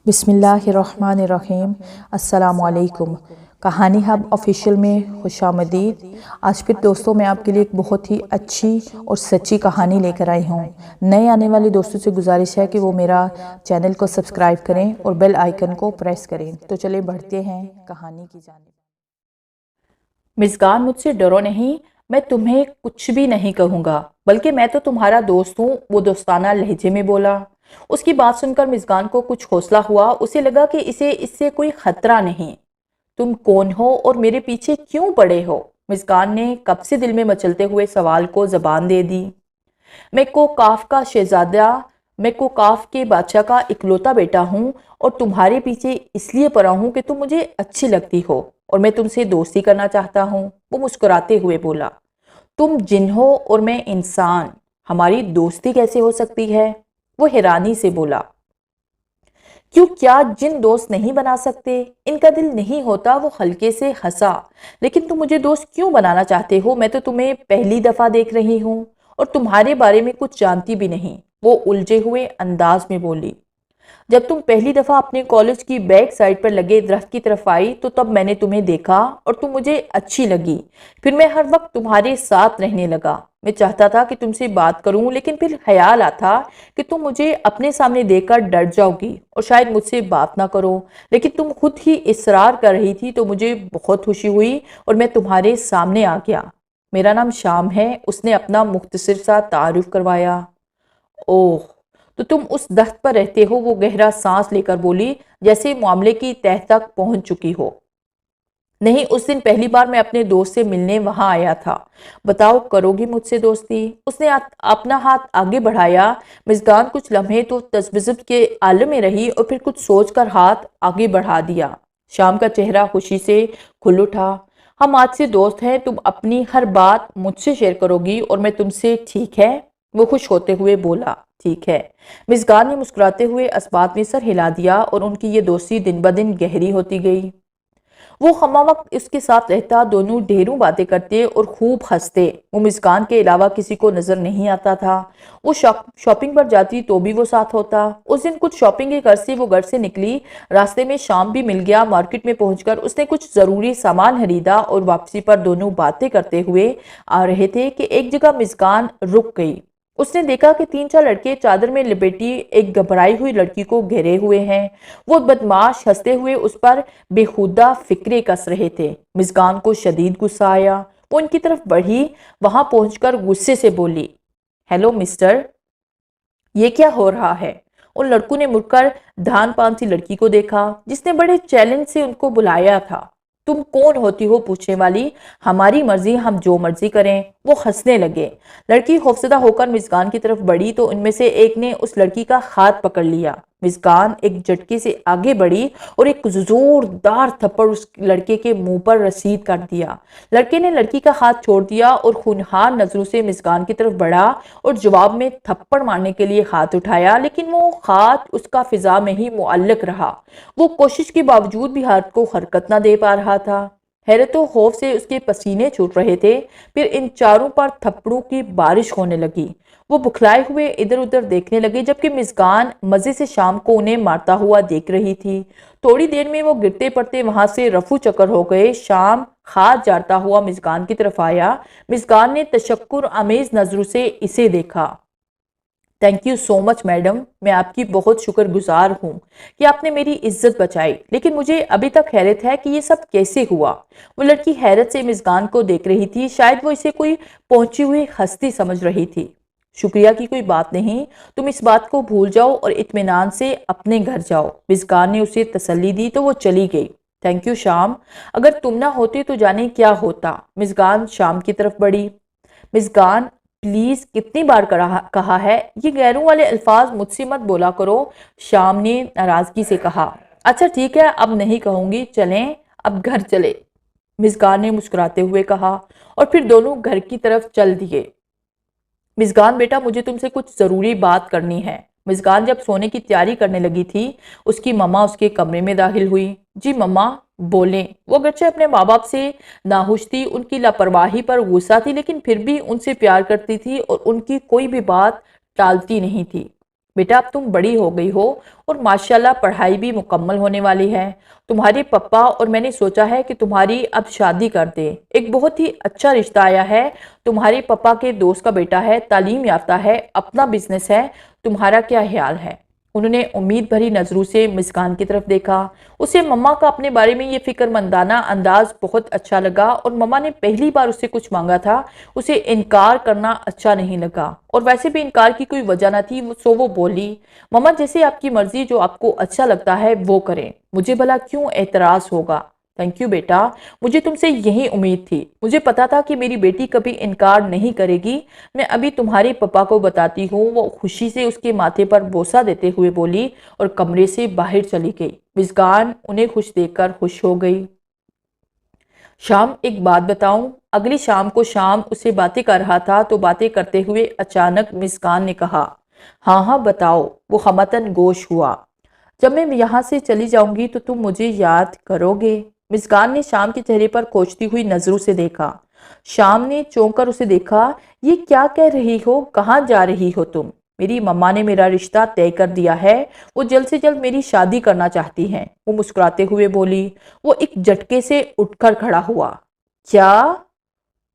بسم اللہ الرحمن الرحیم۔ السلام علیکم۔ کہانی ہب آفیشیل میں خوش آمدید۔ آج پھر دوستوں میں آپ کے لیے ایک بہت ہی اچھی اور سچی کہانی لے کر آئی ہوں۔ نئے آنے والے دوستوں سے گزارش ہے کہ وہ میرا چینل کو سبسکرائب کریں اور بیل آئیکن کو پریس کریں۔ تو چلیں بڑھتے ہیں کہانی کی جانب۔ مژگان مجھ سے ڈرو نہیں، میں تمہیں کچھ بھی نہیں کہوں گا، بلکہ میں تو تمہارا دوست ہوں، وہ دوستانہ لہجے میں بولا۔ اس کی بات سن کر مژگان کو کچھ حوصلہ ہوا، اسے لگا کہ اسے اس سے کوئی خطرہ نہیں۔ تم کون ہو اور میرے پیچھے کیوں پڑے ہو؟ مژگان نے کب سے دل میں مچلتے ہوئے سوال کو زبان دے دی۔ میں کوکاف کا شہزادہ، میں کوکاف کے بادشاہ کا اکلوتا بیٹا ہوں اور تمہارے پیچھے اس لیے پڑا ہوں کہ تم مجھے اچھی لگتی ہو اور میں تم سے دوستی کرنا چاہتا ہوں۔ وہ مسکراتے ہوئے بولا، تم جن ہو اور میں انسان، ہماری دوستی کیسے ہو سکتی ہے؟ وہ حیرانی سے بولا، کیوں کیا جن دوست نہیں بنا سکتے؟ ان کا دل نہیں ہوتا؟ وہ ہلکے سے ہنسا، لیکن تم مجھے دوست کیوں بنانا چاہتے ہو؟ میں تو تمہیں پہلی دفعہ دیکھ رہی ہوں اور تمہارے بارے میں کچھ جانتی بھی نہیں۔ وہ الجھے ہوئے انداز میں بولی، جب تم پہلی دفعہ اپنے کالج کی بیک سائڈ پر لگے درخت کی طرف آئی تو تب میں نے تمہیں دیکھا اور تم مجھے اچھی لگی۔ پھر میں ہر وقت تمہارے ساتھ رہنے لگا۔ میں چاہتا تھا کہ تم سے بات کروں، لیکن پھر خیال آتا کہ تم مجھے اپنے سامنے دیکھ کر ڈر جاؤ گی اور شاید مجھ سے بات نہ کرو، لیکن تم خود ہی اصرار کر رہی تھی تو مجھے بہت خوشی ہوئی اور میں تمہارے سامنے آ گیا۔ میرا نام شام ہے، اس نے اپنا مختصر سا تعارف کروایا۔ اوہ، تو تم اس درخت پر رہتے ہو؟ وہ گہرا سانس لے کر بولی، جیسے معاملے کی تہہ تک پہنچ چکی ہو۔ نہیں، اس دن پہلی بار میں اپنے دوست سے ملنے وہاں آیا تھا۔ بتاؤ، کرو گی مجھ سے دوستی؟ اس نے اپنا ہاتھ آگے بڑھایا۔ مژگان کچھ لمحے تو تذبذب کے عالم میں رہی اور پھر کچھ سوچ کر ہاتھ آگے بڑھا دیا۔ شام کا چہرہ خوشی سے کھل اٹھا۔ ہم آج سے دوست ہیں، تم اپنی ہر بات مجھ سے شیئر کرو گی اور میں تم سے، ٹھیک ہے؟ وہ خوش ہوتے ہوئے بولا، ٹھیک ہے۔ مژگان نے مسکراتے ہوئے اس بات میں سر ہلا دیا اور ان کی یہ دوستی دن بدن گہری ہوتی گئی۔ وہ ہمہ وقت اس کے ساتھ رہتا، دونوں ڈھیروں باتیں کرتے اور خوب ہنستے۔ وہ مژگان کے علاوہ کسی کو نظر نہیں آتا تھا۔ وہ شاپنگ پر جاتی تو بھی وہ ساتھ ہوتا۔ اس دن کچھ شاپنگ کے غرض سے وہ گھر سے نکلی، راستے میں شام بھی مل گیا۔ مارکیٹ میں پہنچ کر اس نے کچھ ضروری سامان خریدا اور واپسی پر دونوں باتیں کرتے ہوئے آ رہے تھے کہ ایک جگہ مژگان رک گئی۔ اس نے دیکھا کہ 3-4 لڑکے چادر میں لپیٹی ایک گھبرائی ہوئی لڑکی کو گھیرے ہوئے ہیں۔ وہ بدمعاش ہنستے ہوئے اس پر بےہودہ فکرے کس رہے تھے۔ مژگان کو شدید غصہ آیا۔ وہ ان کی طرف بڑھی، وہاں پہنچ کر غصے سے بولی، ہیلو مسٹر، یہ کیا ہو رہا ہے؟ ان لڑکوں نے مڑ کر دھان پان سی لڑکی کو دیکھا جس نے بڑے چیلنج سے ان کو بلایا تھا۔ تم کون ہوتی ہو پوچھنے والی؟ ہماری مرضی، ہم جو مرضی کریں۔ وہ ہنسنے لگے۔ لڑکی خوفزدہ ہو کر مژگان کی طرف بڑھی تو ان میں سے ایک نے اس لڑکی کا ہاتھ پکڑ لیا۔ مژگان ایک جھٹکے سے آگے بڑھی اور ایک زوردار تھپڑ اس لڑکے کے منہ پر رسید کر دیا۔ لڑکے نے لڑکی کا ہاتھ چھوڑ دیا اور خونخوار نظروں سے مژگان کی طرف بڑھا اور جواب میں تھپڑ مارنے کے لیے ہاتھ اٹھایا، لیکن وہ ہاتھ اس کا فضا میں ہی معلق رہا۔ وہ کوشش کے باوجود بھی ہاتھ کو حرکت نہ دے پا رہا تھا۔ حیرت و خوف سے اس کے پسینے چھوٹ رہے تھے۔ پھر ان چاروں پر تھپڑوں کی بارش ہونے لگی۔ وہ بکھلائے ہوئے ادھر ادھر دیکھنے لگے، جبکہ مژگان مزے سے شام کو انہیں مارتا ہوا دیکھ رہی تھی۔ تھوڑی دیر میں وہ گرتے پڑتے وہاں سے رفو چکر ہو گئے۔ شام ہاتھ جاڑتا ہوا مژگان کی طرف آیا۔ مژگان نے تشکر آمیز نظروں سے اسے دیکھا۔ Thank you so much madam, میں آپ کی بہت شکر گزار ہوں کہ آپ نے میری عزت بچائی، لیکن مجھے ابھی تک حیرت ہے کہ یہ سب کیسے ہوا؟ وہ لڑکی حیرت سے مژگان کو دیکھ رہی تھی، شاید وہ اسے کوئی پہنچی ہوئی ہستی سمجھ رہی تھی۔ شکریہ کی کوئی بات نہیں، تم اس بات کو بھول جاؤ اور اطمینان سے اپنے گھر جاؤ۔ مژگان نے اسے تسلی دی تو وہ چلی گئی۔ تھینک یو شام، اگر تم نہ ہوتے تو جانے کیا ہوتا۔ مژگان شام کی طرف بڑھی۔ مژگان، پلیز، کتنی بار کہا ہے، یہ غیروں والے الفاظ مجھ سے مت بولا کرو، شام نے ناراضگی سے کہا۔ اچھا ٹھیک ہے، اب نہیں کہوں گی، چلیں اب گھر چلے، مژگان نے مسکراتے ہوئے کہا، اور پھر دونوں گھر کی طرف چل دیے۔ مژگان بیٹا، مجھے تم سے کچھ ضروری بات کرنی ہے۔ مژگان جب سونے کی تیاری کرنے لگی تھی، اس کی مما اس کے کمرے میں داخل ہوئی۔ جی مما، بولیں۔ وہ اگرچہ اپنے ماں باپ سے ناخوش تھی، ان کی لاپرواہی پر غصہ تھی، لیکن پھر بھی ان سے پیار کرتی تھی اور ان کی کوئی بھی بات ٹالتی نہیں تھی۔ بیٹا اب تم بڑی ہو گئی ہو اور ماشاءاللہ پڑھائی بھی مکمل ہونے والی ہے. تمہارے پپا اور میں نے سوچا ہے کہ تمہاری اب شادی کر دیں. ایک بہت ہی اچھا رشتہ آیا ہے. تمہارے پپا کے دوست کا بیٹا ہے, تعلیم یافتہ ہے, اپنا بزنس ہے. تمہارا کیا خیال ہے؟ انہوں نے امید بھری نظروں سے مسکان کی طرف دیکھا. اسے مما کا اپنے بارے میں یہ فکر مندانہ انداز بہت اچھا لگا اور مما نے پہلی بار اس سے کچھ مانگا تھا. اسے انکار کرنا اچھا نہیں لگا اور ویسے بھی انکار کی کوئی وجہ نہ تھی, سو وہ بولی, مما جیسے آپ کی مرضی, جو آپ کو اچھا لگتا ہے وہ کریں, مجھے بھلا کیوں اعتراض ہوگا. تھینک یو بیٹا, مجھے تم سے یہی امید تھی. مجھے پتا تھا کہ میری بیٹی کبھی انکار نہیں کرے گی. میں ابھی تمہارے پپا کو بتاتی ہوں. وہ خوشی سے اس کے ماتھے پر بوسہ دیتے ہوئے بولی اور کمرے سے باہر چلی گئی. مسکان انہیں خوش دیکھ کر خوش ہو گئی. شام ایک بات بتاؤں. اگلی شام کو شام اسے باتیں کر رہا تھا تو باتیں کرتے ہوئے اچانک مسکان نے کہا, ہاں ہاں بتاؤ. وہ خمتن گوش ہوا. جب میں یہاں سے چلی جاؤں گی تو تم مجھے یاد کرو گے؟ مسکان نے شام کے چہرے پر کھوجتی ہوئی نظروں سے دیکھا. شام نے چونک کر اسے دیکھا. یہ کیا کہہ رہی ہو؟ کہاں جا رہی ہو تم؟ میری مما نے میرا رشتہ طے کر دیا ہے. وہ جلد سے جلد میری شادی کرنا چاہتی ہیں. وہ مسکراتے ہوئے بولی. وہ ایک جھٹکے سے اٹھ کر کھڑا ہوا. کیا؟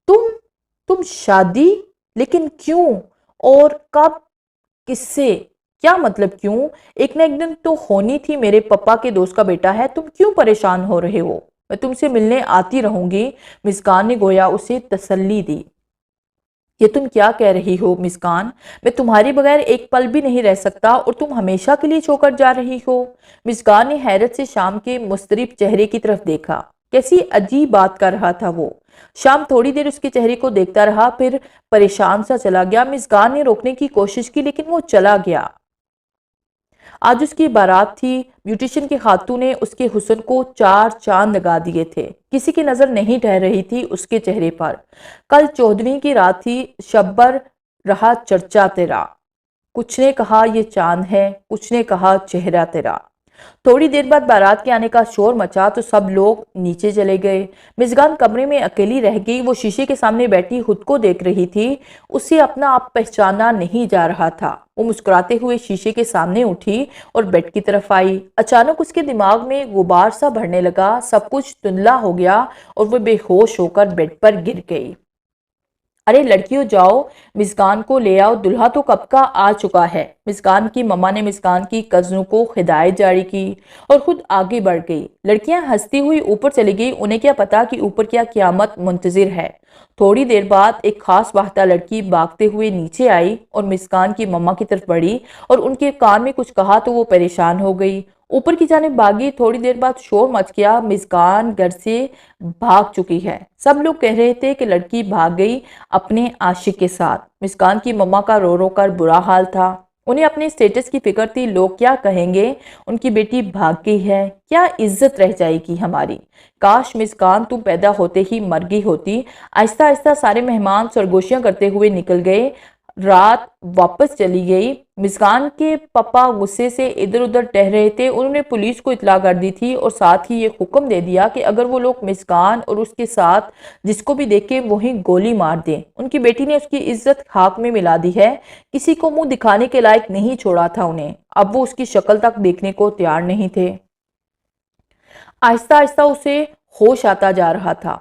تم شادی؟ لیکن کیوں اور کب؟ کس سے؟ کیا مطلب کیوں؟ ایک نہ ایک دن تو ہونی تھی. میرے پپا کے دوست کا بیٹا ہے. تم کیوں پریشان ہو رہے ہو؟ میں تم سے ملنے آتی رہوں گی. مسکان نے گویا اسے تسلی دی. یہ تم کیا کہہ رہی ہو مسکان؟ میں تمہارے بغیر ایک پل بھی نہیں رہ سکتا اور تم ہمیشہ کے لیے چھوڑ کر جا رہی ہو. مسکان نے حیرت سے شام کے مضطرب چہرے کی طرف دیکھا. کیسی عجیب بات کر رہا تھا وہ. شام تھوڑی دیر اس کے چہرے کو دیکھتا رہا, پھر پریشان سا چلا گیا. مسکان نے روکنے کی کوشش کی لیکن وہ چلا گیا. آج اس کی بارات تھی. بیوٹیشن کی خاتون نے اس کے حسن کو 4 چاند لگا دیے تھے. کسی کی نظر نہیں ٹھہر رہی تھی اس کے چہرے پر. کل 14ویں کی رات تھی. شبر رہا چرچا تیرا. کچھ نے کہا یہ چاند ہے, کچھ نے کہا چہرہ تیرا. تھوڑی دیر بعد بارات کے آنے کا شور مچا تو سب لوگ نیچے چلے گئے. مسکان کمرے میں اکیلی رہ گئی. وہ شیشے کے سامنے بیٹھی خود کو دیکھ رہی تھی. اسے اپنا آپ پہچانا نہیں جا رہا تھا. وہ مسکراتے ہوئے شیشے کے سامنے اٹھی اور بیڈ کی طرف آئی. اچانک اس کے دماغ میں غبار سا بڑھنے لگا. سب کچھ دھندلا ہو گیا اور وہ بے ہوش ہو کر بیڈ پر گر گئی. ارے لڑکیوں جاؤ, مسکان کو لے آؤ, دلہا تو کب کا آ چکا ہے. مسکان کی مما نے مسکان کی کزنوں کو ہدایت جاری کی اور خود آگے بڑھ گئی. لڑکیاں ہنستی ہوئی اوپر چلی گئی. انہیں کیا پتا کہ اوپر کیا قیامت منتظر ہے. تھوڑی دیر بعد ایک خاص باختہ لڑکی بھاگتے ہوئے نیچے آئی اور مسکان کی مما کی طرف بڑھی اور ان کے کان میں کچھ کہا تو وہ پریشان ہو گئی. اوپر کی جانب بھاگی. تھوڑی دیر بعد شور مچ گیا. مسکان گھر سے بھاگ چکی ہے. سب لوگ کہہ رہے تھے کہ لڑکی بھاگ گئی اپنے عاشق کے ساتھ. مسکان کی مما کا رو رو کر برا حال تھا. انہیں اپنے سٹیٹس کی فکر تھی. لوگ کیا کہیں گے؟ ان کی بیٹی بھاگ گئی ہے, کیا عزت رہ جائے گی ہماری. کاش مسکان تم پیدا ہوتے ہی مر گئی ہوتی. آہستہ آہستہ سارے مہمان سرگوشیاں کرتے ہوئے نکل گئے. رات واپس چلی گئی. مسکان کے پپا غصے سے ادھر ادھر ٹہر رہے تھے. انہوں نے پولیس کو اطلاع کر دی تھی اور ساتھ ہی یہ حکم دے دیا کہ اگر وہ لوگ مسکان اور اس کے ساتھ جس کو بھی دیکھے وہیں گولی مار دیں. ان کی بیٹی نے اس کی عزت خاک میں ملا دی ہے. کسی کو منہ دکھانے کے لائق نہیں چھوڑا تھا انہیں. اب وہ اس کی شکل تک دیکھنے کو تیار نہیں تھے. آہستہ آہستہ اسے ہوش آتا جا رہا تھا.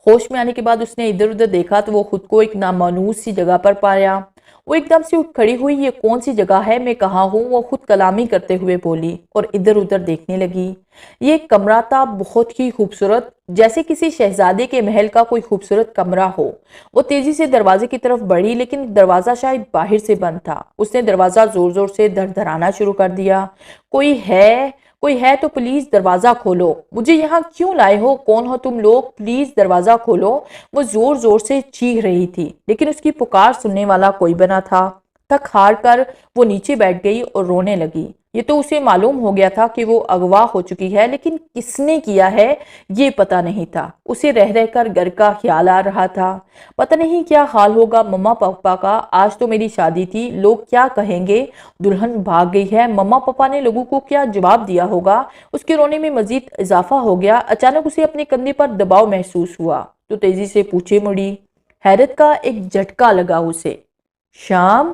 ہوش میں آنے کے بعد اس نے ادھر ادھر دیکھا تو وہ خود کو ایک نامانوس سی جگہ پر پایا. وہ ایک دم سے اٹھ کھڑی ہوئی. یہ کون سی جگہ ہے؟ میں کہاں ہوں؟ وہ خود کلامی کرتے ہوئے بولی اور ادھر ادھر دیکھنے لگی. یہ کمرہ تھا بہت ہی خوبصورت, جیسے کسی شہزادے کے محل کا کوئی خوبصورت کمرہ ہو. وہ تیزی سے دروازے کی طرف بڑھی لیکن دروازہ شاید باہر سے بند تھا. اس نے دروازہ زور زور سے دھڑدھڑانا شروع کر دیا. کوئی ہے تو پلیز دروازہ کھولو. مجھے یہاں کیوں لائے ہو؟ کون ہو تم لوگ؟ پلیز دروازہ کھولو. وہ زور زور سے چیخ رہی تھی لیکن اس کی پکار سننے والا کوئی بنا تھا. تھک ہار کر وہ نیچے بیٹھ گئی اور رونے لگی. یہ تو اسے معلوم ہو گیا تھا کہ وہ اغوا ہو چکی ہے, لیکن کس نے کیا ہے یہ پتا نہیں تھا. اسے رہ رہ کر گھر کا خیال آ رہا تھا. پتہ نہیں کیا حال ہوگا مما پاپا کا. آج تو میری شادی تھی, لوگ کیا کہیں گے؟ دلہن بھاگ گئی ہے. مما پاپا نے لوگوں کو کیا جواب دیا ہوگا؟ اس کے رونے میں مزید اضافہ ہو گیا. اچانک اسے اپنے کندھے پر دباؤ محسوس ہوا تو تیزی سے پیچھے مڑی. حیرت کا ایک جھٹکا لگا اسے. شام,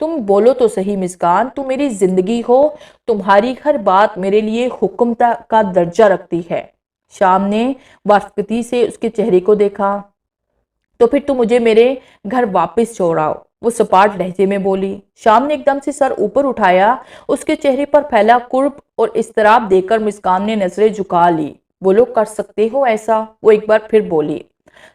تم بولو تو صحیح مسکان، تم میری زندگی ہو، تمہاری ہر بات میرے لیے حکم کا درجہ رکھتی ہے۔ شام نے وارفگتی سے اس کے چہرے کو دیکھا۔ تو پھر تم مجھے میرے گھر واپس چھوڑاؤ، وہ سپاٹ لہجے میں بولی۔ شام نے ایک دم سے سر اوپر اٹھایا، اس کے چہرے پر پھیلا کرب اور اضطراب دیکھ کر مسکان نے نظریں جھکا لی۔ بولو کر سکتے ہو ایسا، وہ ایک بار پھر بولی۔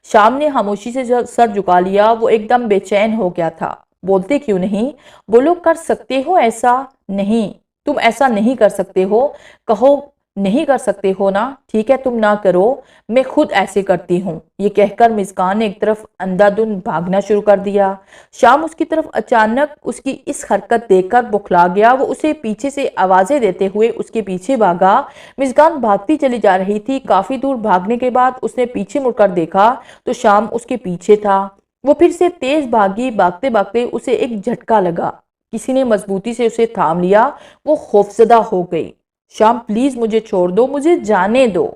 شام نے خاموشی سے سر جھکا لیا، وہ ایک دم بے چین ہو گیا تھا۔ بولتے کیوں نہیں؟ بولو کر سکتے ہو ایسا؟ نہیں، تم ایسا نہیں کر سکتے ہو، کہو نہیں کر سکتے ہو نا، ٹھیک ہے تم نہ کرو، میں خود ایسے کرتی ہوں۔ یہ کہہ کر مسکان نے ایک طرف اندھا دھند بھاگنا شروع کر دیا۔ شام اس کی طرف اچانک اس کی اس حرکت دیکھ کر بکھلا گیا، وہ اسے پیچھے سے آوازیں دیتے ہوئے اس کے پیچھے بھاگا۔ مسکان بھاگتی چلی جا رہی تھی۔ کافی دور بھاگنے کے بعد اس نے پیچھے مڑ کر دیکھا تو شام اس کے پیچھے تھا۔ وہ پھر سے تیز بھاگی، بھاگتے بھاگتے اسے ایک جھٹکا لگا، کسی نے مضبوطی سے اسے تھام لیا، وہ خوفزدہ ہو گئی۔ شام پلیز مجھے چھوڑ دو، مجھے جانے دو۔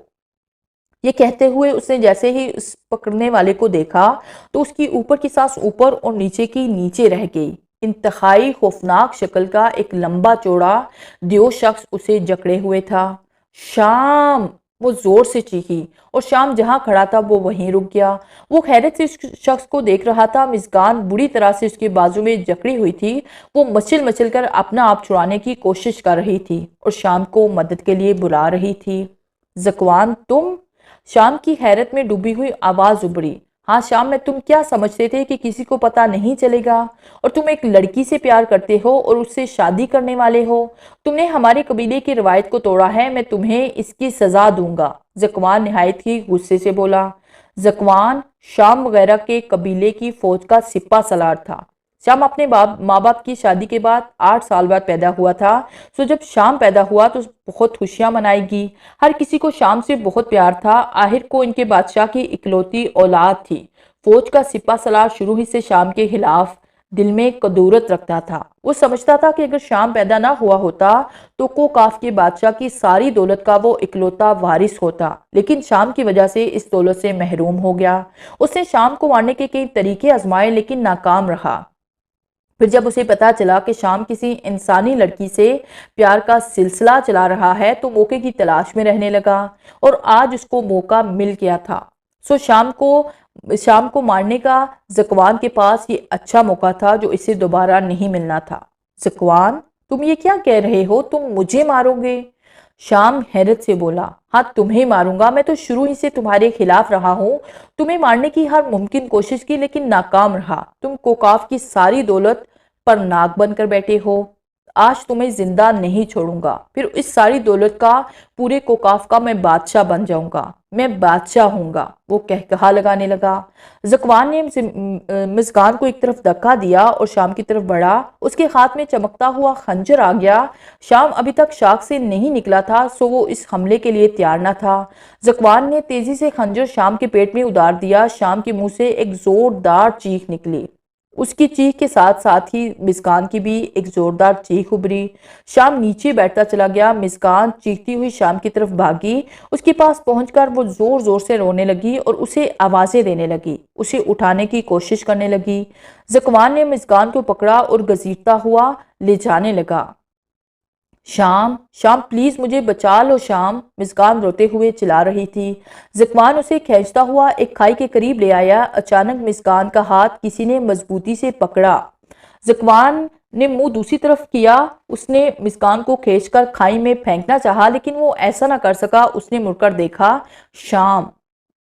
یہ کہتے ہوئے اس نے جیسے ہی اس پکڑنے والے کو دیکھا تو اس کی اوپر کی سانس اوپر اور نیچے کی نیچے رہ گئی۔ انتہائی خوفناک شکل کا ایک لمبا چوڑا دیو شخص اسے جکڑے ہوئے تھا۔ شام! وہ زور سے چیخی اور شام جہاں کھڑا تھا وہ وہیں رک گیا۔ وہ حیرت سے اس شخص کو دیکھ رہا تھا۔ مسکان بری طرح سے اس کے بازو میں جکڑی ہوئی تھی، وہ مچل مچل کر اپنا آپ چھڑانے کی کوشش کر رہی تھی اور شام کو مدد کے لیے بلا رہی تھی۔ ذکوان تم؟ شام کی حیرت میں ڈوبی ہوئی آواز ابھری۔ ہاں شام، میں تم کیا سمجھتے تھے کہ کسی کو پتہ نہیں چلے گا؟ اور تم ایک لڑکی سے پیار کرتے ہو اور اس سے شادی کرنے والے ہو؟ تم نے ہمارے قبیلے کی روایت کو توڑا ہے، میں تمہیں اس کی سزا دوں گا، ذکوان نہایت ہی غصے سے بولا۔ ذکوان شام وغیرہ کے قبیلے کی فوج کا سپہ سالار تھا۔ شام اپنے ماں باپ کی شادی کے بعد 8 سال بعد پیدا ہوا تھا، سو جب شام پیدا ہوا تو بہت خوشیاں منائی گی۔ ہر کسی کو شام سے بہت پیار تھا، آخر کو ان کے بادشاہ کی اکلوتی اولاد تھی۔ فوج کا سپہ سالار شروع ہی سے شام کے خلاف دل میں کدورت رکھتا تھا۔ وہ سمجھتا تھا کہ اگر شام پیدا نہ ہوا ہوتا تو کوکاف کے بادشاہ کی ساری دولت کا وہ اکلوتا وارث ہوتا، لیکن شام کی وجہ سے اس دولت سے محروم ہو گیا۔ اس نے شام کو مارنے کے کئی طریقے آزمائے لیکن ناکام رہا۔ پھر جب اسے پتا چلا کہ شام کسی انسانی لڑکی سے پیار کا سلسلہ چلا رہا ہے تو موقع کی تلاش میں رہنے لگا، اور آج اس کو موقع مل گیا تھا۔ سو شام کو مارنے کا ذکوان کے پاس یہ اچھا موقع تھا جو اسے دوبارہ نہیں ملنا تھا۔ ذکوان تم یہ کیا کہہ رہے ہو؟ تم مجھے مارو گے؟ شام حیرت سے بولا۔ ہاں تمہیں ماروں گا، میں تو شروع ہی سے تمہارے خلاف رہا ہوں، تمہیں مارنے کی ہر ممکن کوشش کی لیکن ناکام رہا۔ تم کوکاف کی ساری دولت پر ناک بن کر بیٹھے ہو، آج تمہیں زندہ نہیں چھوڑوں گا، پھر اس ساری دولت کا پورے کوکاف کا میں بادشاہ بن جاؤں گا، میں بادشاہ ہوں گا، وہ کہا لگانے لگا۔ ذکوان نے مسکان کو ایک طرف دھکا دیا اور شام کی طرف بڑھا، اس کے ہاتھ میں چمکتا ہوا خنجر آ گیا۔ شام ابھی تک شاک سے نہیں نکلا تھا، سو وہ اس حملے کے لیے تیار نہ تھا۔ ذکوان نے تیزی سے خنجر شام کے پیٹ میں ادار دیا۔ شام کے منہ سے ایک زوردار چیخ نکلی، اس کی چیخ کے ساتھ ساتھ ہی مسکان کی بھی ایک زوردار چیخ ابھری۔ شام نیچے بیٹھتا چلا گیا۔ مسکان چیختی ہوئی شام کی طرف بھاگی، اس کے پاس پہنچ کر وہ زور زور سے رونے لگی اور اسے آوازیں دینے لگی، اسے اٹھانے کی کوشش کرنے لگی۔ ذکوان نے مسکان کو پکڑا اور گھسیٹتا ہوا لے جانے لگا۔ شام پلیز مجھے بچا لو شام، مسکان روتے ہوئے چلا رہی تھی۔ ذکوان اسے کھینچتا ہوا ایک کھائی کے قریب لے آیا۔ اچانک مسکان کا ہاتھ کسی نے مضبوطی سے پکڑا۔ ذکوان نے منہ دوسری طرف کیا، اس نے مسکان کو کھینچ کر کھائی میں پھینکنا چاہا لیکن وہ ایسا نہ کر سکا۔ اس نے مڑ کر دیکھا، شام!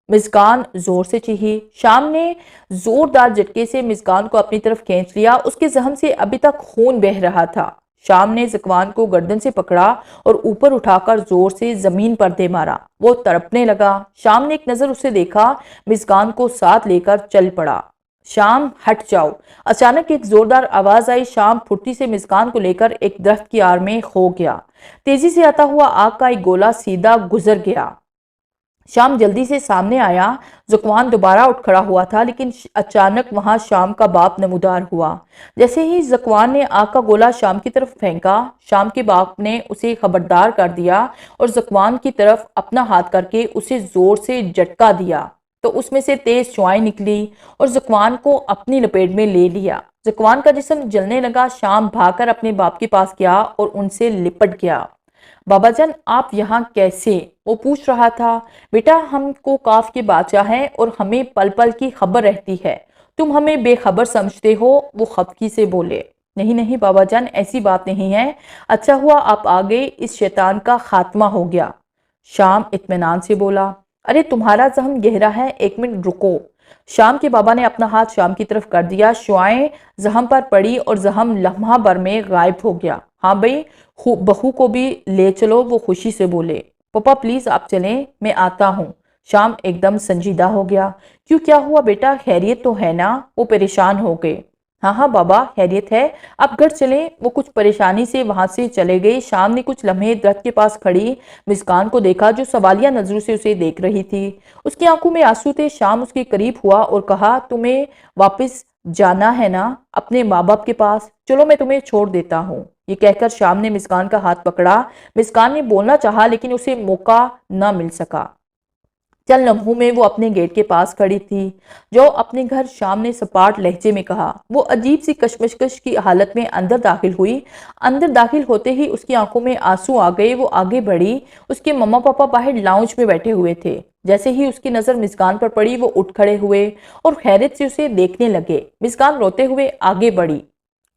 مسکان زور سے چیخی۔ شام نے زوردار جھٹکے سے مسکان کو اپنی طرف کھینچ لیا، اس کے زخم سے ابھی تک خون بہہ رہا تھا۔ شام نے ذکوان کو گردن سے پکڑا اور اوپر اٹھا کر زور سے زمین پر دے مارا۔ وہ تڑپنے لگا۔ شام نے ایک نظر اسے دیکھا، مسکان کو ساتھ لے کر چل پڑا۔ شام ہٹ جاؤ! اچانک ایک زوردار آواز آئی۔ شام پھرتی سے مسکان کو لے کر ایک درخت کی آڑ میں کھو گیا۔ تیزی سے آتا ہوا آگ کا ایک گولا سیدھا گزر گیا۔ شام جلدی سے سامنے آیا۔ ذکوان دوبارہ اٹھ کھڑا ہوا تھا لیکن اچانک وہاں شام کا باپ نمودار ہوا۔ جیسے ہی ذکوان نے آگ کا گولا شام کی طرف پھینکا، شام کے باپ نے اسے خبردار کر دیا اور ذکوان کی طرف اپنا ہاتھ کر کے اسے زور سے جھٹکا دیا۔ تو اس میں سے تیز شعاعیں نکلی اور ذکوان کو اپنی لپیٹ میں لے لیا۔ ذکوان کا جسم جلنے لگا۔ شام بھاگ کر اپنے باپ کے پاس گیا اور ان سے لپٹ گیا۔ بابا جان آپ یہاں کیسے؟ وہ پوچھ رہا تھا۔ بیٹا ہم کو کاف کے بادشاہ ہیں اور ہمیں پل پل کی خبر رہتی ہے، تم ہمیں بے خبر سمجھتے ہو، وہ خفگی سے بولے۔ نہیں نہیں بابا جان ایسی بات نہیں ہے، اچھا ہوا آپ آ گئے، اس شیطان کا خاتمہ ہو گیا۔ شام اطمینان سے بولا۔ ارے تمہارا ذہن گہرا ہے، ایک منٹ رکو۔ شام کے بابا نے اپنا ہاتھ شام کی طرف کر دیا۔ شعاعیں زخم پر پڑی اور زخم لمحہ بھر میں غائب ہو گیا۔ ہاں بھئی بہو کو بھی لے چلو، وہ خوشی سے بولے۔ پپا پلیز آپ چلیں، میں آتا ہوں۔ شام ایک دم سنجیدہ ہو گیا۔ کیوں کیا ہوا بیٹا، خیریت تو ہے نا؟ وہ پریشان ہو گئے۔ ہاں ہاں بابا خیریت ہے، آپ گھر چلیں۔ وہ کچھ پریشانی سے وہاں سے چلے گئے۔ شام نے کچھ لمحے درخت کے پاس کھڑی مسکان کو دیکھا جو سوالیہ نظروں سے اسے دیکھ رہی تھی۔ اس کی آنکھوں میں آنسو تھے۔ شام اس کے قریب ہوا اور کہا تمہیں واپس جانا ہے نا اپنے ماں باپ کے پاس؟ چلو میں تمہیں چھوڑ دیتا ہوں۔ یہ کہہ کر شام نے مسکان کا ہاتھ پکڑا۔ مسکان نے بولنا چاہا لیکن اسے موقع نہ مل سکا۔ چند لمحوں میں وہ اپنے گیٹ کے پاس کھڑی تھی۔ جو اپنے گھر، شام نے سپاٹ لہجے میں کہا۔ وہ عجیب سی کشمکش کی حالت میں اندر داخل ہوئی۔ اندر داخل ہوتے ہی اس کی آنکھوں میں آنسو آ گئے۔ وہ آگے بڑھی۔ اس کے مما پاپا باہر لاؤنج میں بیٹھے ہوئے تھے۔ جیسے ہی اس کی نظر مسکان پر پڑی وہ اٹھ کھڑے ہوئے اور حیرت سے اسے دیکھنے لگے۔ مسکان روتے ہوئے آگے بڑھی۔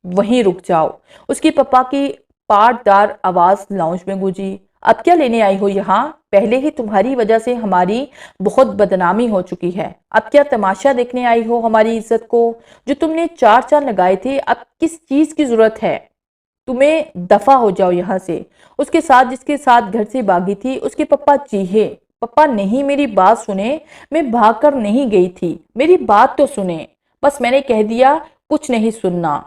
وہیں رک جاؤ، اس کی پپا کی پاٹ دار آواز لاؤنج میں گونجی۔ اب کیا لینے آئی ہو یہاں؟ پہلے ہی تمہاری وجہ سے ہماری بہت بدنامی ہو چکی ہے، اب کیا تماشا دیکھنے آئی ہو ہماری عزت کو؟ جو تم نے چار چاند لگائے تھے، اب کس چیز کی ضرورت ہے؟ تمہیں دفع ہو جاؤ یہاں سے۔ اس کے ساتھ جس کے ساتھ گھر سے بھاگی تھی اس کے پپا چیخے۔ پپا نہیں، میری بات سنیں، میں بھاگ کر نہیں گئی تھی، میری بات تو سنیں۔ بس میں نے کہہ دیا، کچھ نہیں سننا۔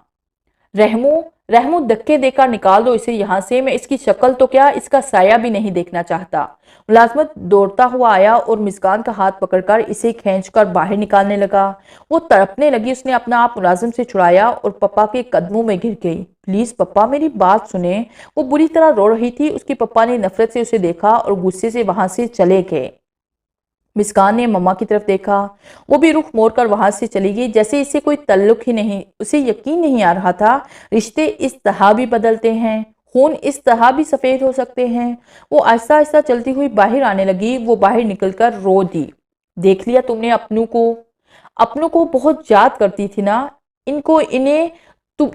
رحمو دھکے دے کر نکال دو اسے یہاں سے، میں اس کی شکل تو کیا اس کا سایہ بھی نہیں دیکھنا چاہتا۔ ملازمت دوڑتا ہوا آیا اور مسکان کا ہاتھ پکڑ کر اسے کھینچ کر باہر نکالنے لگا۔ وہ تڑپنے لگی۔ اس نے اپنا آپ ملازم سے چھڑایا اور پپا کے قدموں میں گر گئی۔ پلیز پپا میری بات سنیں۔ وہ بری طرح رو رہی تھی۔ اس کے پپا نے نفرت سے اسے دیکھا اور غصے سے وہاں سے چلے گئے۔ مسکان نے مما کی طرف دیکھا، وہ بھی رخ موڑ کر وہاں سے چلی گئی جیسے اسے کوئی تعلق ہی نہیں۔ اسے یقین نہیں آ رہا تھا رشتے اس طرح بھی بدلتے ہیں، خون اس طرح بھی سفید ہو سکتے ہیں۔ وہ آہستہ آہستہ چلتی ہوئی باہر آنے لگی۔ وہ باہر نکل کر رو دی۔ دیکھ لیا تم نے اپنوں کو بہت یاد کرتی تھی نا، انہیں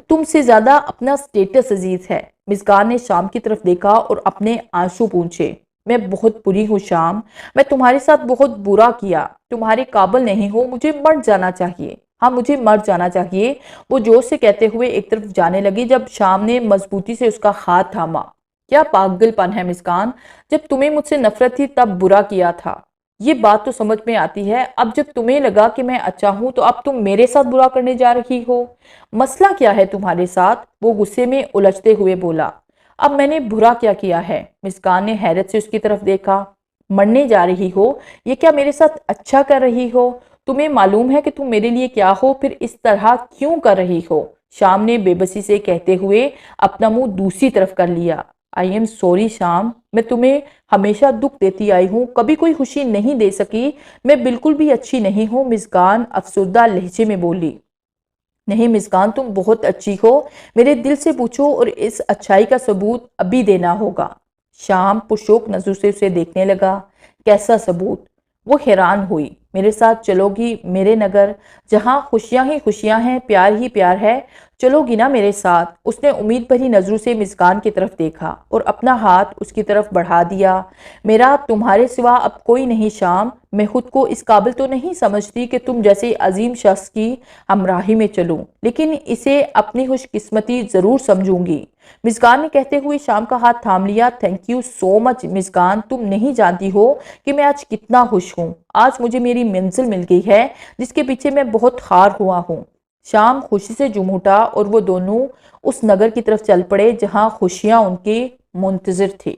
تم سے زیادہ اپنا سٹیٹس عزیز ہے۔ مسکان نے شام کی طرف دیکھا اور اپنے آنسو پونچھے۔ میں بہت بری ہوں شام، میں تمہارے ساتھ بہت برا کیا، تمہارے قابل نہیں ہو، مجھے مر جانا چاہیے، ہاں مجھے مر جانا چاہیے۔ وہ جوش سے کہتے ہوئے ایک طرف جانے لگی جب شام نے مضبوطی سے اس کا ہاتھ تھاما۔ کیا پاگل پن ہے مسکان، جب تمہیں مجھ سے نفرت تھی تب برا کیا تھا، یہ بات تو سمجھ میں آتی ہے۔ اب جب تمہیں لگا کہ میں اچھا ہوں تو اب تم میرے ساتھ برا کرنے جا رہی ہو۔ مسئلہ کیا ہے تمہارے ساتھ؟ وہ غصے میں الجھتے ہوئے بولا۔ اب میں نے برا کیا ہے؟ مسکان نے حیرت سے اس کی طرف دیکھا۔ مرنے جا رہی ہو، یہ کیا میرے ساتھ اچھا کر رہی ہو؟ تمہیں معلوم ہے کہ تم میرے لیے کیا ہو، پھر اس طرح کیوں کر رہی ہو؟ شام نے بے بسی سے کہتے ہوئے اپنا منہ دوسری طرف کر لیا۔ آئی ایم سوری شام، میں تمہیں ہمیشہ دکھ دیتی آئی ہوں، کبھی کوئی خوشی نہیں دے سکی، میں بالکل بھی اچھی نہیں ہوں، مسکان افسردہ لہجے میں بولی۔ نہیں مسکان تم بہت اچھی ہو، میرے دل سے پوچھو اور اس اچھائی کا ثبوت ابھی دینا ہوگا۔ شام پرشوق نظر سے اسے دیکھنے لگا۔ کیسا ثبوت؟ وہ حیران ہوئی۔ میرے ساتھ چلو گی میرے نگر، جہاں خوشیاں ہی خوشیاں ہیں، پیار ہی پیار ہے، چلو گی نا میرے ساتھ؟ اس نے امید بھری نظروں سے مسکان کی طرف دیکھا اور اپنا ہاتھ اس کی طرف بڑھا دیا۔ میرا تمہارے سوا اب کوئی نہیں شام، میں خود کو اس قابل تو نہیں سمجھتی کہ تم جیسے عظیم شخص کی ہمراہی میں چلوں، لیکن اسے اپنی خوش قسمتی ضرور سمجھوں گی۔ مسکان نے کہتے ہوئے شام کا ہاتھ تھام لیا۔ تھینک یو سو مچ مسکان، تم نہیں جانتی ہو کہ میں آج کتنا خوش ہوں۔ آج مجھے میری منزل مل گئی ہے جس کے پیچھے میں بہت خار ہوا ہوں۔ شام خوشی سے جھوم اٹھا اور وہ دونوں اس نگر کی طرف چل پڑے جہاں خوشیاں ان کے منتظر تھی۔